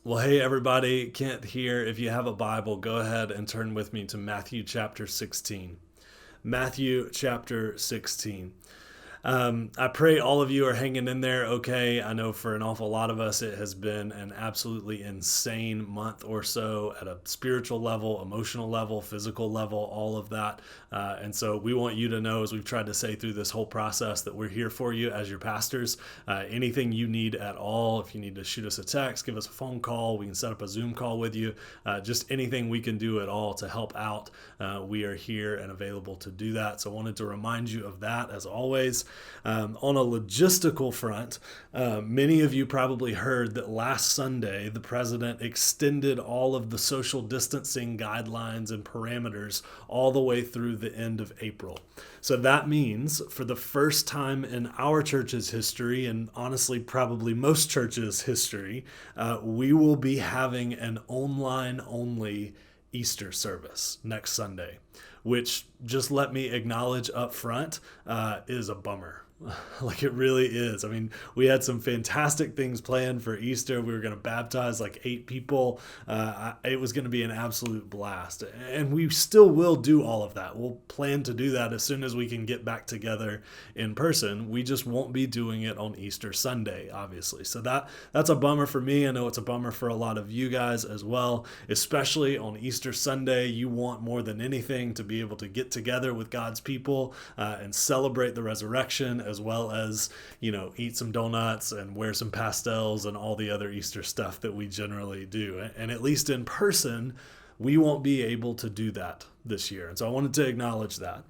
Well, hey, everybody, Kent here. If you have a Bible, go ahead and turn with me to Matthew chapter 16. Matthew chapter 16. I pray all of you are hanging in there okay. I know for an awful lot of us, it has been an absolutely insane month or so at a spiritual level, emotional level, physical level, all of that. And so we want you to know, as we've tried to say through this whole process, that we're here for you as your pastors. Anything you need at all, if you need to shoot us a text, give us a phone call, we can set up a Zoom call with you. Just anything we can do at all to help out, we are here and available to do that. So I wanted to remind you of that as always. On a logistical front, many of you probably heard that last Sunday the president extended all of the social distancing guidelines and parameters all the way through the end of April. So that means for the first time in our church's history, and honestly probably most churches' history, we will be having an online only Easter service next Sunday, which, just let me acknowledge up front, is a bummer. Like, it really is. I mean, we had some fantastic things planned for Easter. We were going to baptize like 8 people. It was going to be an absolute blast. And we still will do all of that. We'll plan to do that as soon as we can get back together in person. We just won't be doing it on Easter Sunday, obviously. So that's a bummer for me. I know it's a bummer for a lot of you guys as well, especially on Easter Sunday. You want more than anything to be able to get together with God's people and celebrate the resurrection, as well as, eat some donuts and wear some pastels and all the other Easter stuff that we generally do. And at least in person, we won't be able to do that this year. And so I wanted to acknowledge that.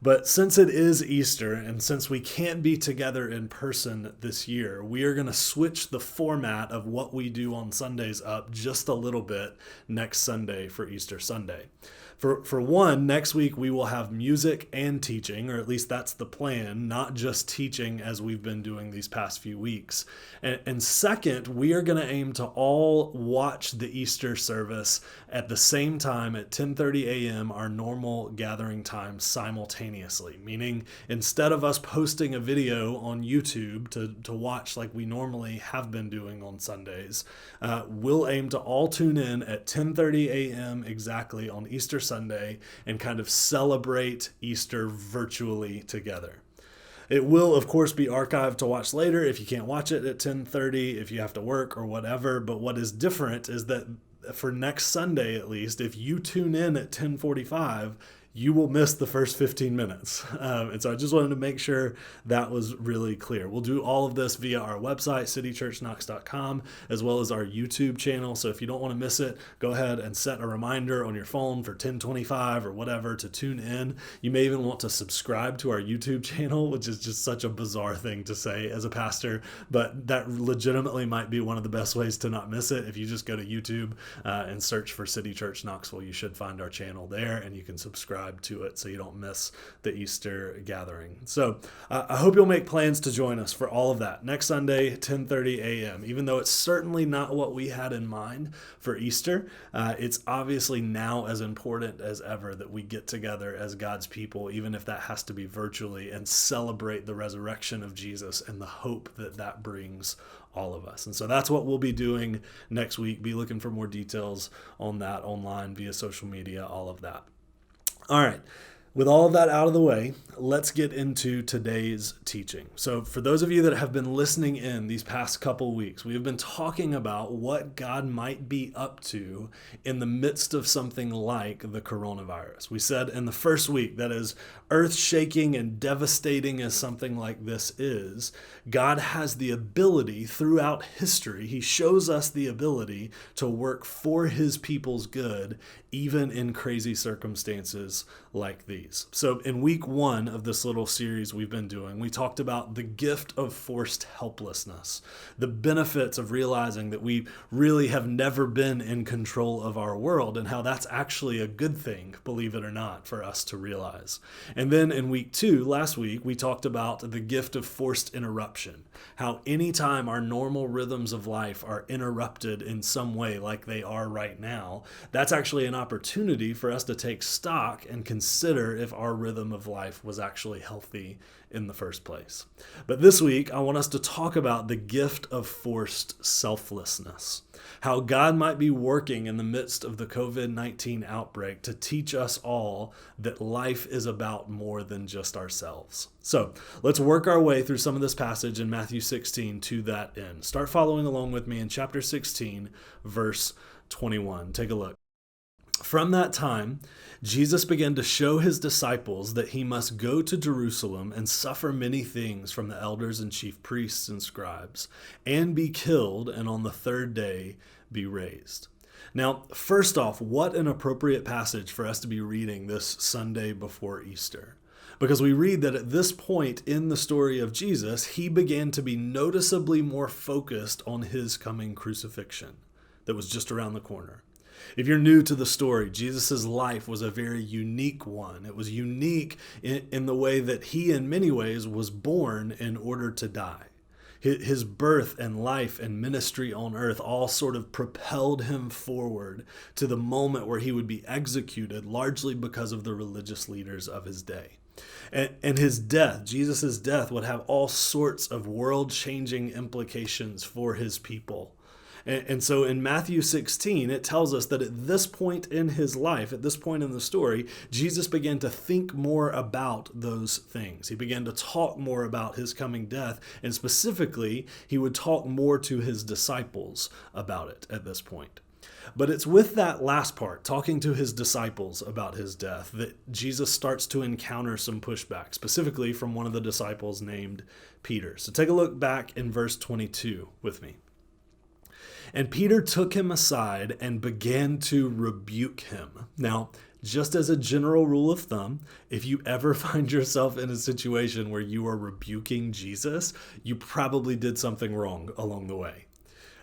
But since it is Easter, and since we can't be together in person this year, we are going to switch the format of what we do on Sundays up just a little bit next Sunday for Easter Sunday. For one, next week we will have music and teaching, or at least that's the plan, not just teaching as we've been doing these past few weeks. And second, we are going to aim to all watch the Easter service at the same time at 10:30 a.m., our normal gathering time, simultaneously. Meaning, instead of us posting a video on YouTube to watch like we normally have been doing on Sundays, we'll aim to all tune in at 10:30 a.m. exactly on Easter Sunday and kind of celebrate Easter virtually together. It will, of course, be archived to watch later if you can't watch it at 10:30, if you have to work or whatever. But what is different is that for next Sunday, at least, if you tune in at 10:45, you will miss the first 15 minutes. And so I just wanted to make sure that was really clear. We'll do all of this via our website, citychurchknox.com, as well as our YouTube channel. So if you don't want to miss it, go ahead and set a reminder on your phone for 10:25 or whatever to tune in. You may even want to subscribe to our YouTube channel, which is just such a bizarre thing to say as a pastor, but that legitimately might be one of the best ways to not miss it. If you just go to YouTube and search for City Church Knoxville, you should find our channel there, and you can subscribe to it so you don't miss the Easter gathering. So I hope you'll make plans to join us for all of that next Sunday, 10:30 a.m. Even though it's certainly not what we had in mind for Easter, it's obviously now as important as ever that we get together as God's people, even if that has to be virtually, and celebrate the resurrection of Jesus and the hope that that brings all of us. And so that's what we'll be doing next week. Be looking for more details on that online via social media, all of that. All right. With all of that out of the way, let's get into today's teaching. So for those of you that have been listening in these past couple weeks, we have been talking about what God might be up to in the midst of something like the coronavirus. We said in the first week that as earth-shaking and devastating as something like this is, God has the ability throughout history, he shows us the ability to work for his people's good, even in crazy circumstances like these. So in week 1 of this little series we've been doing, we talked about the gift of forced helplessness, the benefits of realizing that we really have never been in control of our world, and how that's actually a good thing, believe it or not, for us to realize. And then in week 2, last week, we talked about the gift of forced interruption, how anytime our normal rhythms of life are interrupted in some way like they are right now, that's actually an opportunity for us to take stock and consider if our rhythm of life was actually healthy in the first place. But this week, I want us to talk about the gift of forced selflessness, how God might be working in the midst of the COVID-19 outbreak to teach us all that life is about more than just ourselves. So let's work our way through some of this passage in Matthew 16 to that end. Start following along with me in chapter 16, verse 21. Take a look. From that time, Jesus began to show his disciples that he must go to Jerusalem and suffer many things from the elders and chief priests and scribes, and be killed, and on the third day be raised. Now, first off, what an appropriate passage for us to be reading this Sunday before Easter. Because we read that at this point in the story of Jesus, he began to be noticeably more focused on his coming crucifixion that was just around the corner. If you're new to the story, Jesus' life was a very unique one. It was unique in the way that he, in many ways, was born in order to die. His birth and life and ministry on earth all sort of propelled him forward to the moment where he would be executed, largely because of the religious leaders of his day. And his death, Jesus' death, would have all sorts of world-changing implications for his people. And so in Matthew 16, it tells us that at this point in his life, at this point in the story, Jesus began to think more about those things. He began to talk more about his coming death, and specifically, he would talk more to his disciples about it at this point. But it's with that last part, talking to his disciples about his death, that Jesus starts to encounter some pushback, specifically from one of the disciples named Peter. So take a look back in verse 22 with me. And Peter took him aside and began to rebuke him. Now, just as a general rule of thumb, if you ever find yourself in a situation where you are rebuking Jesus, you probably did something wrong along the way.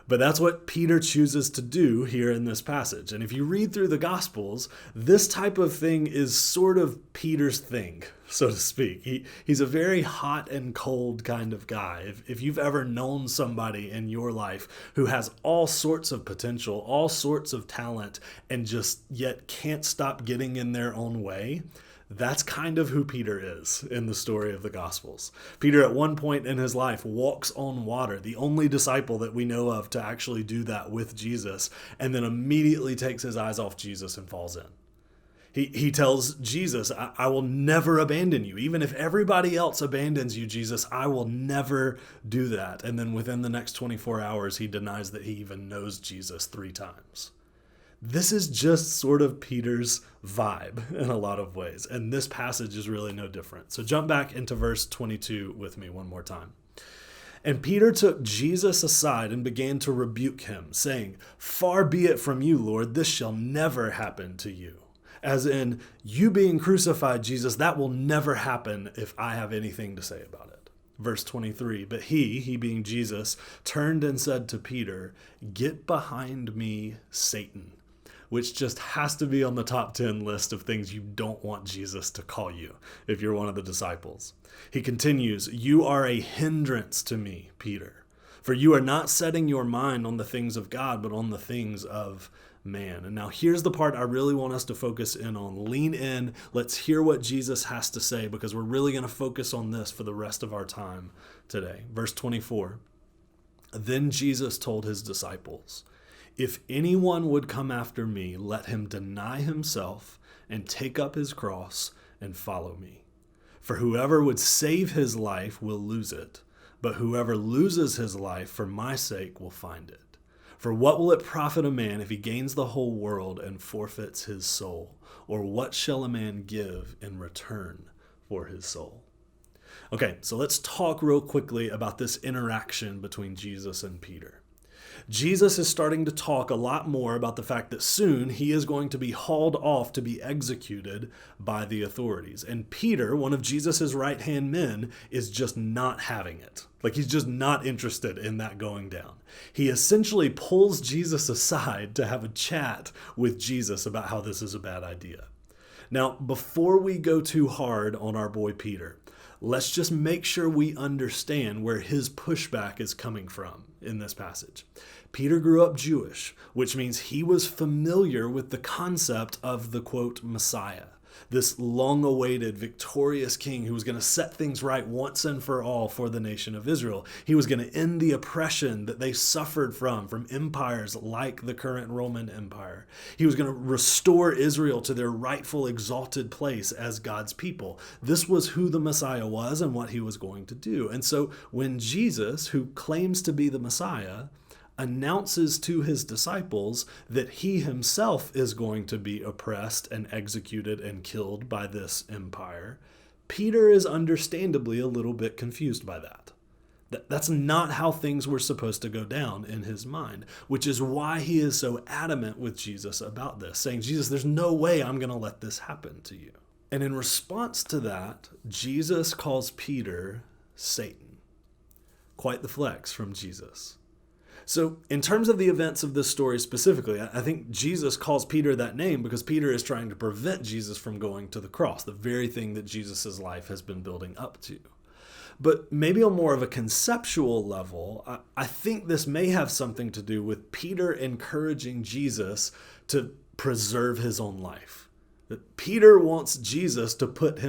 But that's what Peter chooses to do here in this passage. And if you read through the Gospels, this type of thing is sort of Peter's thing, so to speak. He's a very hot and cold kind of guy. If you've ever known somebody in your life who has all sorts of potential, all sorts of talent, and just yet can't stop getting in their own way, that's kind of who Peter is in the story of the Gospels. Peter, at one point in his life, walks on water, the only disciple that we know of to actually do that with Jesus, and then immediately takes his eyes off Jesus and falls in. He tells Jesus, I will never abandon you. Even if everybody else abandons you, Jesus, I will never do that. And then within the next 24 hours, he denies that he even knows Jesus 3 times. This is just sort of Peter's vibe in a lot of ways, and this passage is really no different. So jump back into verse 22 with me one more time. And Peter took Jesus aside and began to rebuke him, saying, "Far be it from you, Lord, this shall never happen to you." As in, you being crucified, Jesus, that will never happen if I have anything to say about it. Verse 23, but he being Jesus, turned and said to Peter, "Get behind me, Satan," which just has to be on the top 10 list of things you don't want Jesus to call you if you're one of the disciples. He continues, "You are a hindrance to me, Peter, for you are not setting your mind on the things of God, but on the things of man." And now here's the part I really want us to focus in on. Lean in. Let's hear what Jesus has to say, because we're really going to focus on this for the rest of our time today. Verse 24, then Jesus told his disciples, "If anyone would come after me, let him deny himself and take up his cross and follow me. For whoever would save his life will lose it, but whoever loses his life for my sake will find it. For what will it profit a man if he gains the whole world and forfeits his soul? Or what shall a man give in return for his soul?" Okay, so let's talk real quickly about this interaction between Jesus and Peter. Jesus is starting to talk a lot more about the fact that soon he is going to be hauled off to be executed by the authorities. And Peter, one of Jesus' right-hand men, is just not having it. Like, he's just not interested in that going down. He essentially pulls Jesus aside to have a chat with Jesus about how this is a bad idea. Now, before we go too hard on our boy Peter, let's just make sure we understand where his pushback is coming from in this passage. Peter grew up Jewish, which means he was familiar with the concept of the, quote, Messiah. this long-awaited, victorious king who was going to set things right once and for all for the nation of Israel. He was going to end the oppression that they suffered from empires like the current Roman Empire. He was going to restore Israel to their rightful, exalted place as God's people. This was who the Messiah was and what he was going to do. And so when Jesus, who claims to be the Messiah, announces to his disciples that he himself is going to be oppressed and executed and killed by this empire, Peter is understandably a little bit confused by that. That's not how things were supposed to go down in his mind, which is why he is so adamant with Jesus about this, saying, Jesus, there's no way I'm going to let this happen to you. And in response to that, Jesus calls Peter Satan. Quite the flex from Jesus. So in terms of the events of this story specifically, I think Jesus calls Peter that name because Peter is trying to prevent Jesus from going to the cross, the very thing that Jesus' life has been building up to. But maybe on more of a conceptual level, I think this may have something to do with Peter encouraging Jesus to preserve his own life. That Peter wants Jesus to put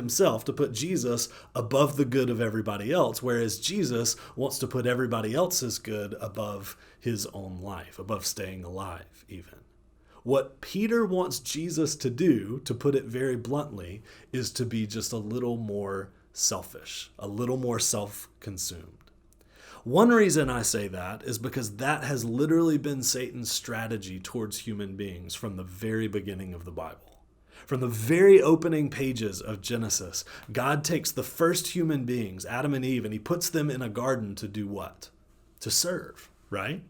Jesus above the good of everybody else, whereas Jesus wants to put everybody else's good above his own life, above staying alive even. What Peter wants Jesus to do, to put it very bluntly, is to be just a little more selfish, a little more self-consumed. One reason I say that is because that has literally been Satan's strategy towards human beings from the very beginning of the Bible. From the very opening pages of Genesis, God takes the first human beings, Adam and Eve, and he puts them in a garden to do what? To serve, right?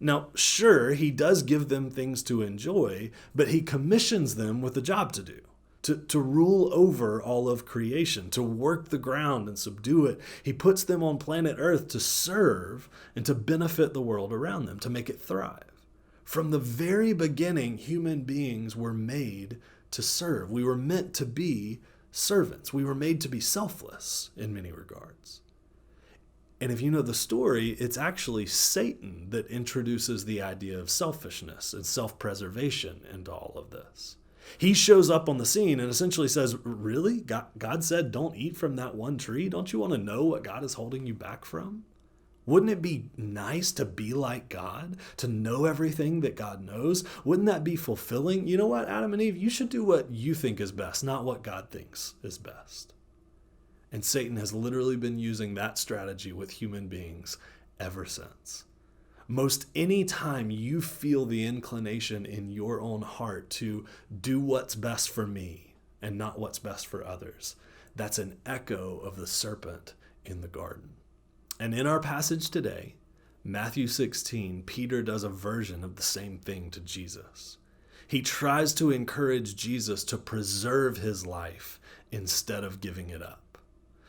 Now, sure, he does give them things to enjoy, but he commissions them with a job to do. To rule over all of creation, to work the ground and subdue it. He puts them on planet Earth to serve and to benefit the world around them, to make it thrive. From the very beginning, human beings were made to serve. We were meant to be servants. We were made to be selfless in many regards. And if you know the story, it's actually Satan that introduces the idea of selfishness and self-preservation into all of this. He shows up on the scene and essentially says, really? God said, don't eat from that one tree? Don't you want to know what God is holding you back from? Wouldn't it be nice to be like God, to know everything that God knows? Wouldn't that be fulfilling? You know what, Adam and Eve, you should do what you think is best, not what God thinks is best. And Satan has literally been using that strategy with human beings ever since. Most any time you feel the inclination in your own heart to do what's best for me and not what's best for others, that's an echo of the serpent in the garden. And in our passage today, Matthew 16, Peter does a version of the same thing to Jesus. He tries to encourage Jesus to preserve his life instead of giving it up.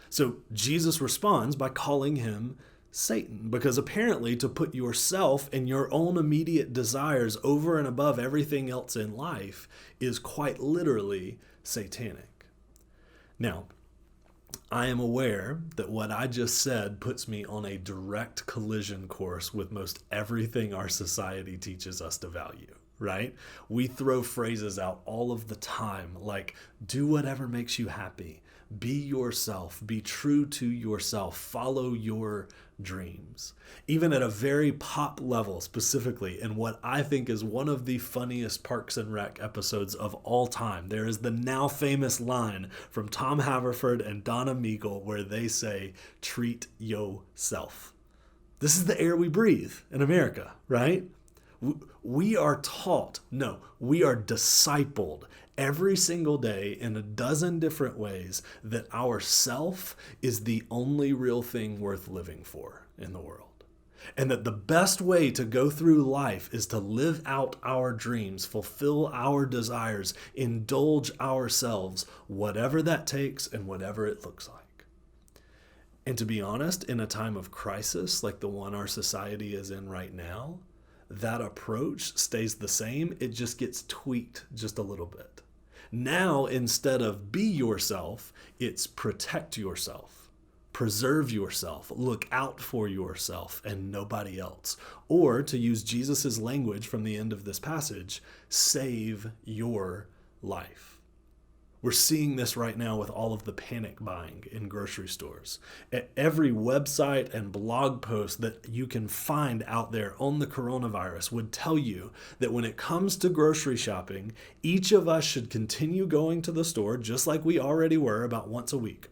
So Jesus responds by calling him Satan, because apparently to put yourself and your own immediate desires over and above everything else in life is quite literally satanic. Now, I am aware that what I just said puts me on a direct collision course with most everything our society teaches us to value, right? We throw phrases out all of the time like, do whatever makes you happy, be yourself, be true to yourself, follow your dreams. Even at a very pop level, specifically in what I think is one of the funniest Parks and Rec episodes of all time, there is the now famous line from Tom Haverford and Donna Meagle where they say, treat yourself. This is the air we breathe in America, right? We are taught, no, we are discipled every single day in a dozen different ways that our self is the only real thing worth living for in the world. And that the best way to go through life is to live out our dreams, fulfill our desires, indulge ourselves, whatever that takes and whatever it looks like. And to be honest, in a time of crisis like the one our society is in right now, that approach stays the same. It just gets tweaked just a little bit. Now, instead of be yourself, it's protect yourself, preserve yourself, look out for yourself and nobody else. Or, to use Jesus' language from the end of this passage, save your life. We're seeing this right now with all of the panic buying in grocery stores. At every website and blog post that you can find out there on the coronavirus would tell you that when it comes to grocery shopping, each of us should continue going to the store just like we already were about once a week.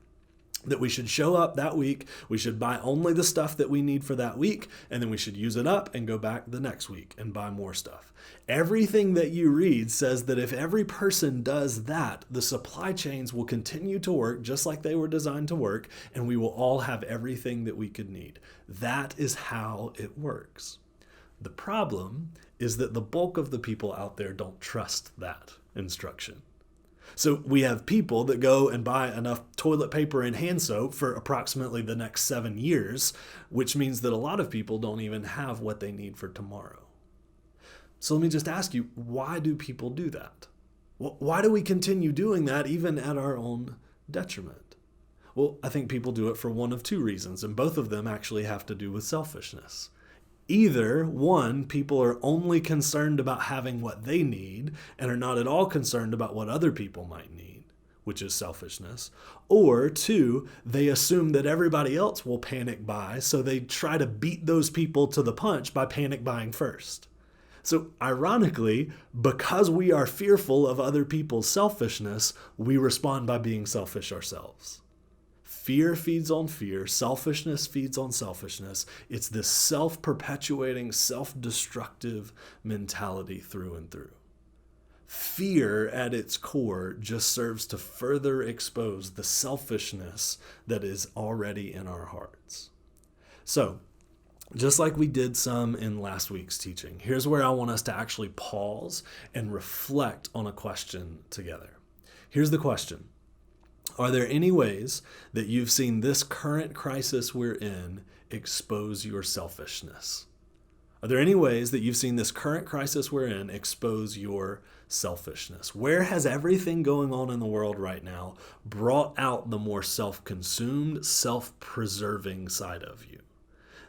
That we should show up that week, we should buy only the stuff that we need for that week, and then we should use it up and go back the next week and buy more stuff. Everything that you read says that if every person does that, the supply chains will continue to work just like they were designed to work, and we will all have everything that we could need. That is how it works. The problem is that the bulk of the people out there don't trust that instruction. So we have people that go and buy enough toilet paper and hand soap for approximately the next 7 years, which means that a lot of people don't even have what they need for tomorrow. So let me just ask you, why do people do that? Why do we continue doing that even at our own detriment? Well, I think people do it for one of two reasons, and both of them actually have to do with selfishness. Either, one, people are only concerned about having what they need and are not at all concerned about what other people might need, which is selfishness. Or two, they assume that everybody else will panic buy, so they try to beat those people to the punch by panic buying first. So ironically, because we are fearful of other people's selfishness, we respond by being selfish ourselves. Fear feeds on fear. Selfishness feeds on selfishness. It's this self-perpetuating, self-destructive mentality through and through. Fear at its core just serves to further expose the selfishness that is already in our hearts. So, just like we did some in last week's teaching, here's where I want us to actually pause and reflect on a question together. Here's the question. Are there any ways that you've seen this current crisis we're in expose your selfishness? Are there any ways that you've seen this current crisis we're in expose your selfishness? Where has everything going on in the world right now brought out the more self-consumed, self-preserving side of you?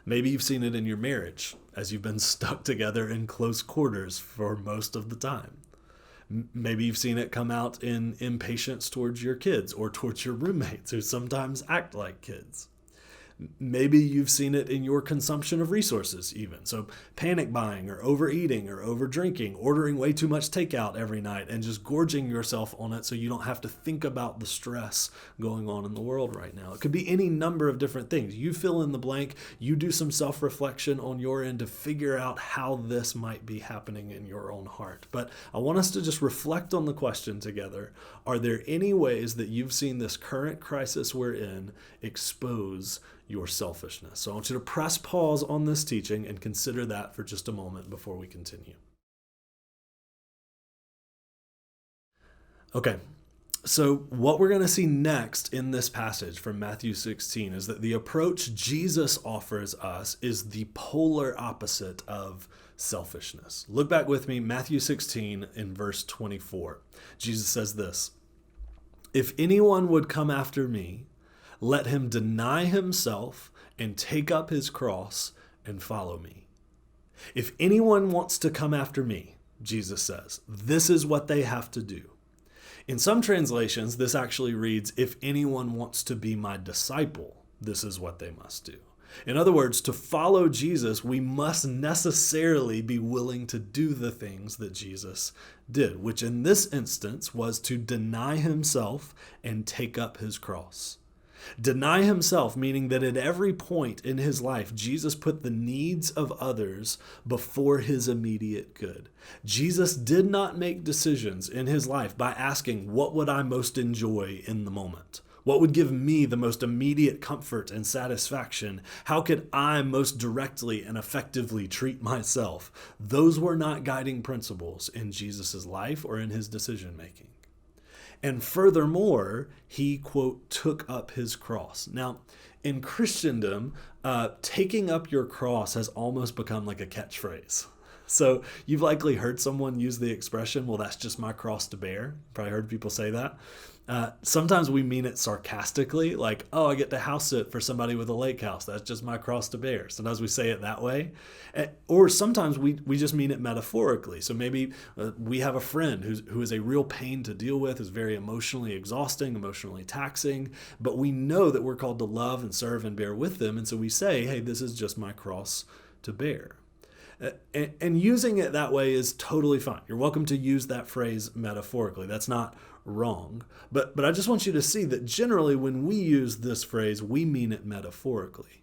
Maybe you've seen it in your marriage as you've been stuck together in close quarters for most of the time. Maybe you've seen it come out in impatience towards your kids or towards your roommates who sometimes act like kids. Maybe you've seen it in your consumption of resources even. So panic buying or overeating or over drinking, ordering way too much takeout every night and just gorging yourself on it so you don't have to think about the stress going on in the world right now. It could be any number of different things. You fill in the blank, you do some self-reflection on your end to figure out how this might be happening in your own heart. But I want us to just reflect on the question together. Are there any ways that you've seen this current crisis we're in expose your selfishness? So I want you to press pause on this teaching and consider that for just a moment before we continue. Okay, so what we're going to see next in this passage from Matthew 16 is that the approach Jesus offers us is the polar opposite of selfishness. Look back with me, Matthew 16 in verse 24. Jesus says this, "If anyone would come after me, let him deny himself and take up his cross and follow me." If anyone wants to come after me, Jesus says, this is what they have to do. In some translations, this actually reads, if anyone wants to be my disciple, this is what they must do. In other words, to follow Jesus, we must necessarily be willing to do the things that Jesus did, which in this instance was to deny himself and take up his cross. Deny himself, meaning that at every point in his life, Jesus put the needs of others before his immediate good. Jesus did not make decisions in his life by asking, what would I most enjoy in the moment? What would give me the most immediate comfort and satisfaction? How could I most directly and effectively treat myself? Those were not guiding principles in Jesus' life or in his decision making. And furthermore, he, quote, took up his cross. Now, in Christendom, taking up your cross has almost become like a catchphrase. So you've likely heard someone use the expression, well, that's just my cross to bear. Probably heard people say that. Sometimes we mean it sarcastically, like, oh, I get to house sit for somebody with a lake house. That's just my cross to bear. Sometimes we say it that way. Or sometimes we just mean it metaphorically. So maybe we have a friend who is a real pain to deal with, is very emotionally exhausting, emotionally taxing, but we know that we're called to love and serve and bear with them. And so we say, hey, this is just my cross to bear. And using it that way is totally fine. You're welcome to use that phrase metaphorically. That's not wrong. But I just want you to see that generally when we use this phrase, we mean it metaphorically.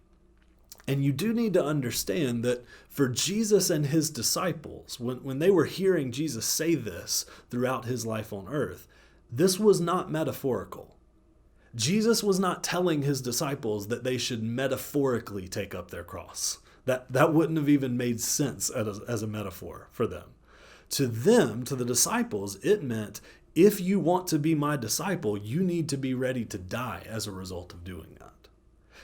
And you do need to understand that for Jesus and his disciples, when they were hearing Jesus say this throughout his life on earth, this was not metaphorical. Jesus was not telling his disciples that they should metaphorically take up their cross. That wouldn't have even made sense as a metaphor for them. To them, to the disciples, it meant, if you want to be my disciple, you need to be ready to die as a result of doing that.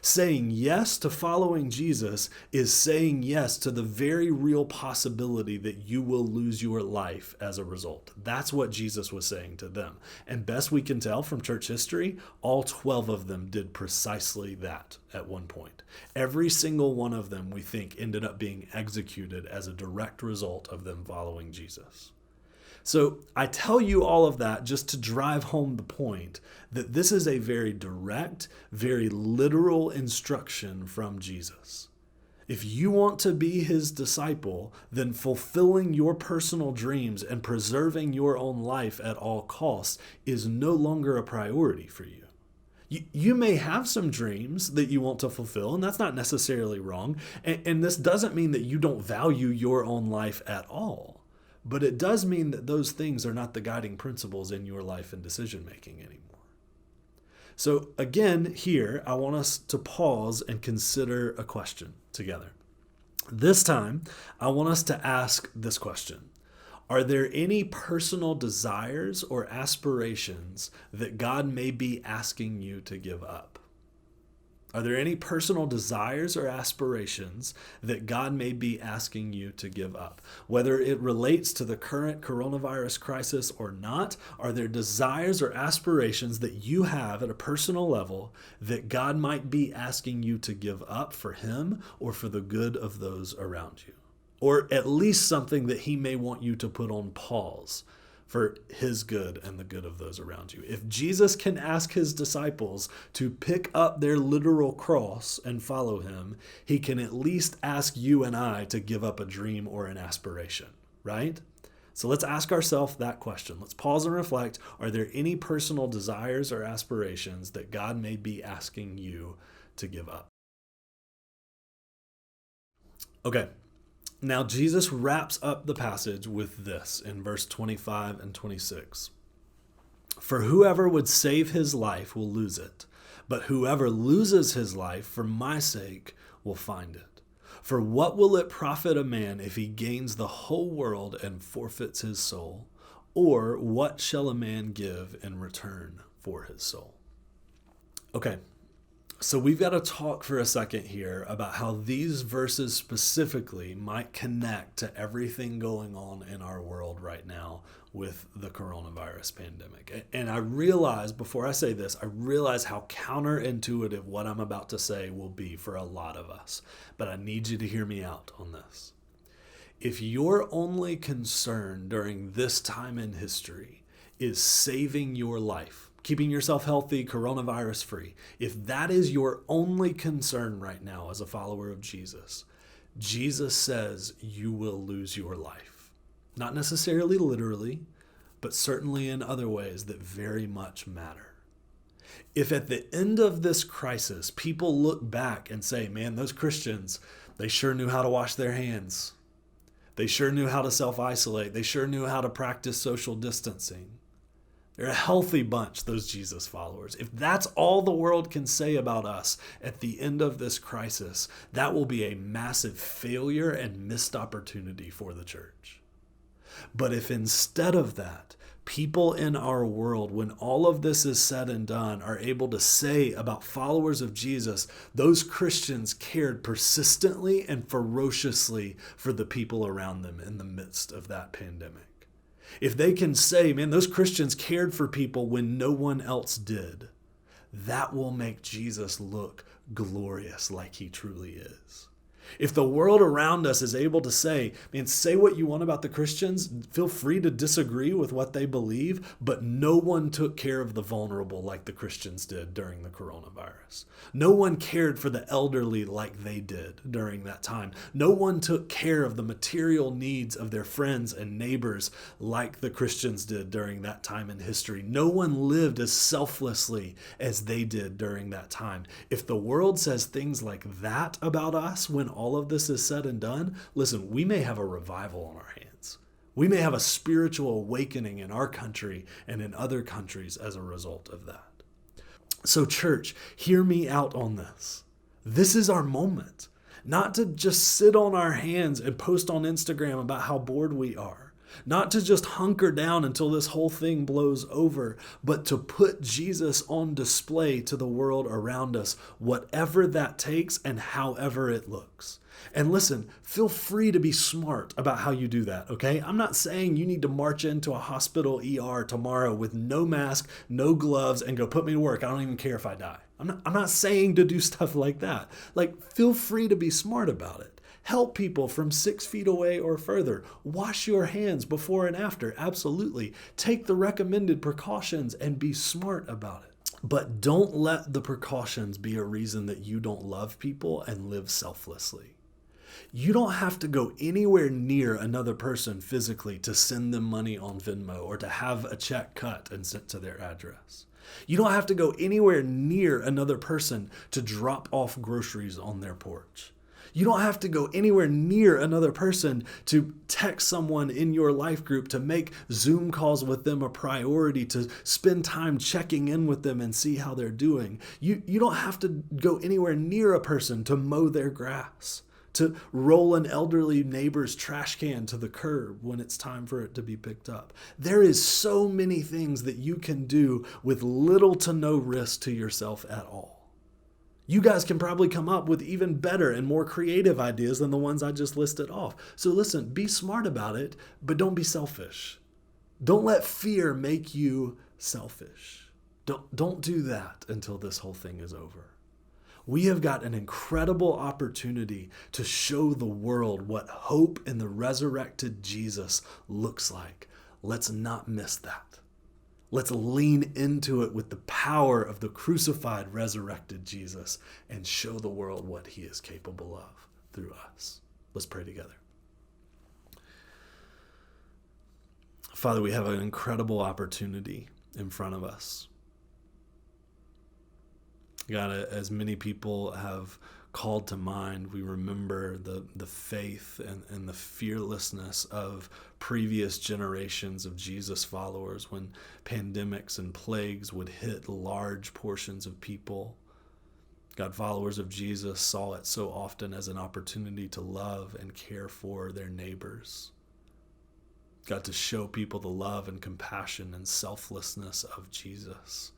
Saying yes to following Jesus is saying yes to the very real possibility that you will lose your life as a result. That's what Jesus was saying to them. And best we can tell from church history, all 12 of them did precisely that at one point. Every single one of them, we think, ended up being executed as a direct result of them following Jesus. So I tell you all of that just to drive home the point that this is a very direct, very literal instruction from Jesus. If you want to be his disciple, then fulfilling your personal dreams and preserving your own life at all costs is no longer a priority for you. You may have some dreams that you want to fulfill, and that's not necessarily wrong. And this doesn't mean that you don't value your own life at all. But it does mean that those things are not the guiding principles in your life and decision making anymore. So again, here, I want us to pause and consider a question together. This time, I want us to ask this question. Are there any personal desires or aspirations that God may be asking you to give up? Are there any personal desires or aspirations that God may be asking you to give up? Whether it relates to the current coronavirus crisis or not, are there desires or aspirations that you have at a personal level that God might be asking you to give up for him or for the good of those around you? Or at least something that he may want you to put on pause for his good and the good of those around you. If Jesus can ask his disciples to pick up their literal cross and follow him, he can at least ask you and I to give up a dream or an aspiration, right? So let's ask ourselves that question. Let's pause and reflect. Are there any personal desires or aspirations that God may be asking you to give up? Okay. Now, Jesus wraps up the passage with this in verse 25 and 26. For whoever would save his life will lose it, but whoever loses his life for my sake will find it. For what will it profit a man if he gains the whole world and forfeits his soul? Or what shall a man give in return for his soul? Okay. So we've got to talk for a second here about how these verses specifically might connect to everything going on in our world right now with the coronavirus pandemic. And I realize, before I say this, I realize how counterintuitive what I'm about to say will be for a lot of us. But I need you to hear me out on this. If your only concern during this time in history is saving your life, keeping yourself healthy, coronavirus free, if that is your only concern right now as a follower of Jesus, Jesus says you will lose your life. Not necessarily literally, but certainly in other ways that very much matter. If at the end of this crisis, people look back and say, man, those Christians, they sure knew how to wash their hands. They sure knew how to self-isolate. They sure knew how to practice social distancing. They're a healthy bunch, those Jesus followers. If that's all the world can say about us at the end of this crisis, that will be a massive failure and missed opportunity for the church. But if instead of that, people in our world, when all of this is said and done, are able to say about followers of Jesus, those Christians cared persistently and ferociously for the people around them in the midst of that pandemic. if they can say, man, those Christians cared for people when no one else did, that will make Jesus look glorious like he truly is. If the world around us is able to say, man, say what you want about the Christians, feel free to disagree with what they believe, but no one took care of the vulnerable like the Christians did during the coronavirus. No one cared for the elderly like they did during that time. No one took care of the material needs of their friends and neighbors like the Christians did during that time in history. No one lived as selflessly as they did during that time. If the world says things like that about us when all of this is said and done, listen, we may have a revival on our hands. We may have a spiritual awakening in our country and in other countries as a result of that. So church, hear me out on this. This is our moment, not to just sit on our hands and post on Instagram about how bored we are, not to just hunker down until this whole thing blows over, but to put Jesus on display to the world around us, whatever that takes and however it looks. And listen, feel free to be smart about how you do that, okay? I'm not saying you need to march into a hospital ER tomorrow with no mask, no gloves, and go put me to work. I don't even care if I die. I'm not saying to do stuff like that. Like, feel free to be smart about it. Help people from 6 feet away or further. Wash your hands before and after. Absolutely. Take the recommended precautions and be smart about it. But don't let the precautions be a reason that you don't love people and live selflessly. You don't have to go anywhere near another person physically to send them money on Venmo or to have a check cut and sent to their address. You don't have to go anywhere near another person to drop off groceries on their porch. You don't have to go anywhere near another person to text someone in your life group, to make Zoom calls with them a priority, to spend time checking in with them and see how they're doing. You don't have to go anywhere near a person to mow their grass, to roll an elderly neighbor's trash can to the curb when it's time for it to be picked up. There is so many things that you can do with little to no risk to yourself at all. You guys can probably come up with even better and more creative ideas than the ones I just listed off. So listen, be smart about it, but don't be selfish. Don't let fear make you selfish. Don't do that until this whole thing is over. We have got an incredible opportunity to show the world what hope in the resurrected Jesus looks like. Let's not miss that. Let's lean into it with the power of the crucified, resurrected Jesus and show the world what he is capable of through us. Let's pray together. Father, we have an incredible opportunity in front of us. God, as many people have called to mind, we remember the faith and the fearlessness of previous generations of Jesus followers when pandemics and plagues would hit large portions of people. God, followers of Jesus saw it so often as an opportunity to love and care for their neighbors. God, to show people the love and compassion and selflessness of Jesus.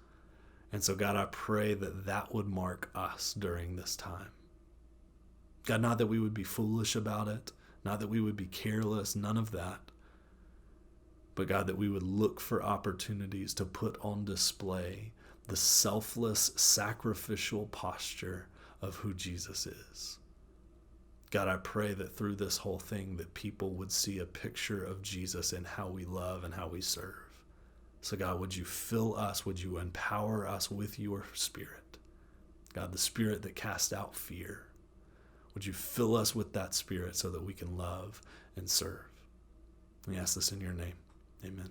And so, God, I pray that that would mark us during this time. God, not that we would be foolish about it, not that we would be careless, none of that. But God, that we would look for opportunities to put on display the selfless, sacrificial posture of who Jesus is. God, I pray that through this whole thing that people would see a picture of Jesus in how we love and how we serve. So God, would you fill us, would you empower us with your Spirit? God, the Spirit that casts out fear. Would you fill us with that Spirit so that we can love and serve? We ask this in your name. Amen.